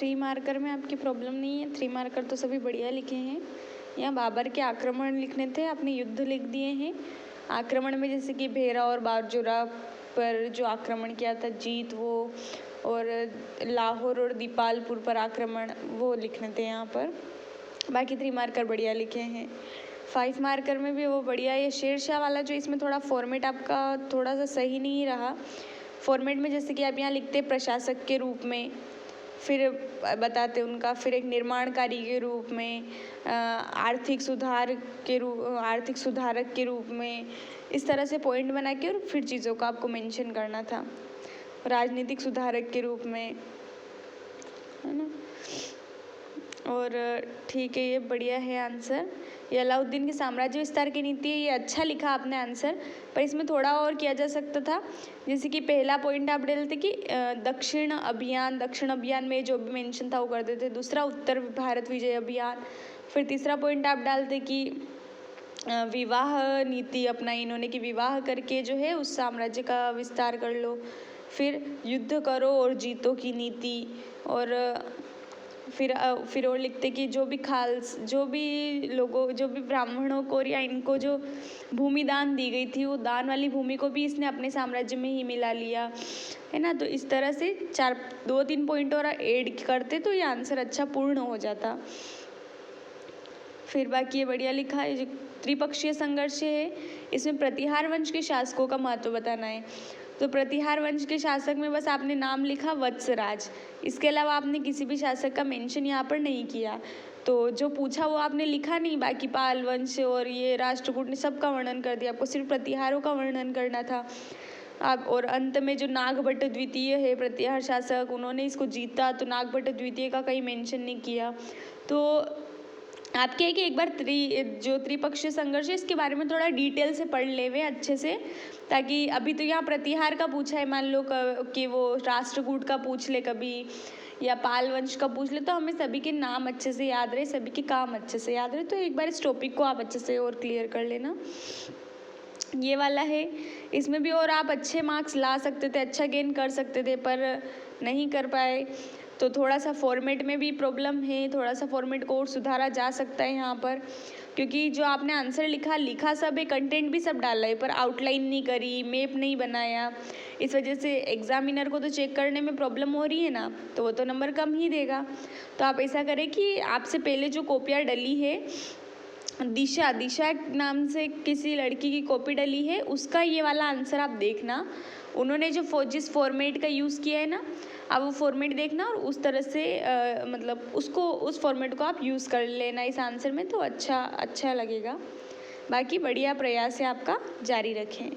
3 marker में आपकी problem नहीं है, 3 मार्कर तो सभी बढ़िया लिखे हैं। यहाँ बाबर के आक्रमण लिखने थे, आपने युद्ध लिख दिए हैं। आक्रमण में जैसे कि भेरा और बारजोरा पर जो आक्रमण किया था, जीत वो, और लाहौर और दीपालपुर पर आक्रमण, वो लिखने थे यहाँ पर। बाकी 3 मार्कर बढ़िया लिखे हैं। 5 मार्कर में भी वो बढ़िया। ये शेरशाह वाला जो इसमें थोड़ा फॉर्मेट आपका थोड़ा सा सही नहीं रहा। फॉर्मेट में जैसे कि आप यहाँ लिखते प्रशासक के रूप में, फिर बताते उनका, फिर एक निर्माणकारी के रूप में, आर्थिक सुधारक के रूप में, इस तरह से पॉइंट बना के और फिर चीज़ों को आपको मेंशन करना था। राजनीतिक सुधारक के रूप में, है ना। और ठीक है, ये बढ़िया है आंसर। ये अलाउद्दीन के साम्राज्य विस्तार की नीति है, ये अच्छा लिखा आपने आंसर, पर इसमें थोड़ा और किया जा सकता था। जैसे कि पहला पॉइंट आप डालते कि दक्षिण अभियान में जो भी मेंशन था वो कर देते। दूसरा उत्तर भारत विजय अभियान। फिर तीसरा पॉइंट आप डालते कि विवाह नीति अपनाई इन्होंने, कि विवाह करके जो है उस साम्राज्य का विस्तार कर लो। फिर युद्ध करो और जीतो की नीति। और फिर और लिखते कि जो भी ब्राह्मणों को या इनको जो भूमि दान दी गई थी, वो दान वाली भूमि को भी इसने अपने साम्राज्य में ही मिला लिया, है ना। तो इस तरह से 2-3 पॉइंट और ऐड करते तो ये आंसर अच्छा पूर्ण हो जाता। फिर बाकी ये बढ़िया लिखा है। जो त्रिपक्षीय संघर्ष है, इसमें प्रतिहार वंश के शासकों का महत्व बताना है। तो प्रतिहार वंश के शासक में बस आपने नाम लिखा वत्सराज, इसके अलावा आपने किसी भी शासक का मेंशन यहाँ पर नहीं किया। तो जो पूछा वो आपने लिखा नहीं, बाकी पाल वंश और ये राष्ट्रकूट ने सबका वर्णन कर दिया, आपको सिर्फ प्रतिहारों का वर्णन करना था। आप और अंत में जो नागभट्ट द्वितीय है प्रतिहार शासक, उन्होंने इसको जीता, तो नागभट्ट द्वितीय का कहीं मेंशन नहीं किया। तो आपके है कि एक बार जो त्रिपक्षीय संघर्ष है इसके बारे में थोड़ा डिटेल से पढ़ ले वे अच्छे से, ताकि अभी तो यहाँ प्रतिहार का पूछा है, मान लो कि वो राष्ट्रकूट का पूछ ले कभी, या पाल वंश का पूछ ले, तो हमें सभी के नाम अच्छे से याद रहे, सभी के काम अच्छे से याद रहे। तो एक बार इस टॉपिक को आप अच्छे से और क्लियर कर लेना। ये वाला है, इसमें भी और आप अच्छे मार्क्स ला सकते थे, अच्छा गेन कर सकते थे, पर नहीं कर पाए। तो थोड़ा सा फॉर्मेट में भी प्रॉब्लम है, थोड़ा सा फॉर्मेट को और सुधारा जा सकता है यहाँ पर, क्योंकि जो आपने आंसर लिखा सब है, कंटेंट भी सब डाला है, पर आउटलाइन नहीं करी, मैप नहीं बनाया। इस वजह से एग्जामिनर को तो चेक करने में प्रॉब्लम हो रही है ना, तो वो तो नंबर कम ही देगा। तो आप ऐसा करें कि आपसे पहले जो कॉपियाँ डली है, दिशा नाम से किसी लड़की की कॉपी डली है, उसका ये वाला आंसर आप देखना। उन्होंने जिस फॉर्मेट का यूज़ किया है ना, आप वो फॉर्मेट देखना और उस तरह से मतलब उस फॉर्मेट को आप यूज़ कर लेना इस आंसर में, तो अच्छा लगेगा। बाकी बढ़िया प्रयास है आपका, जारी रखें।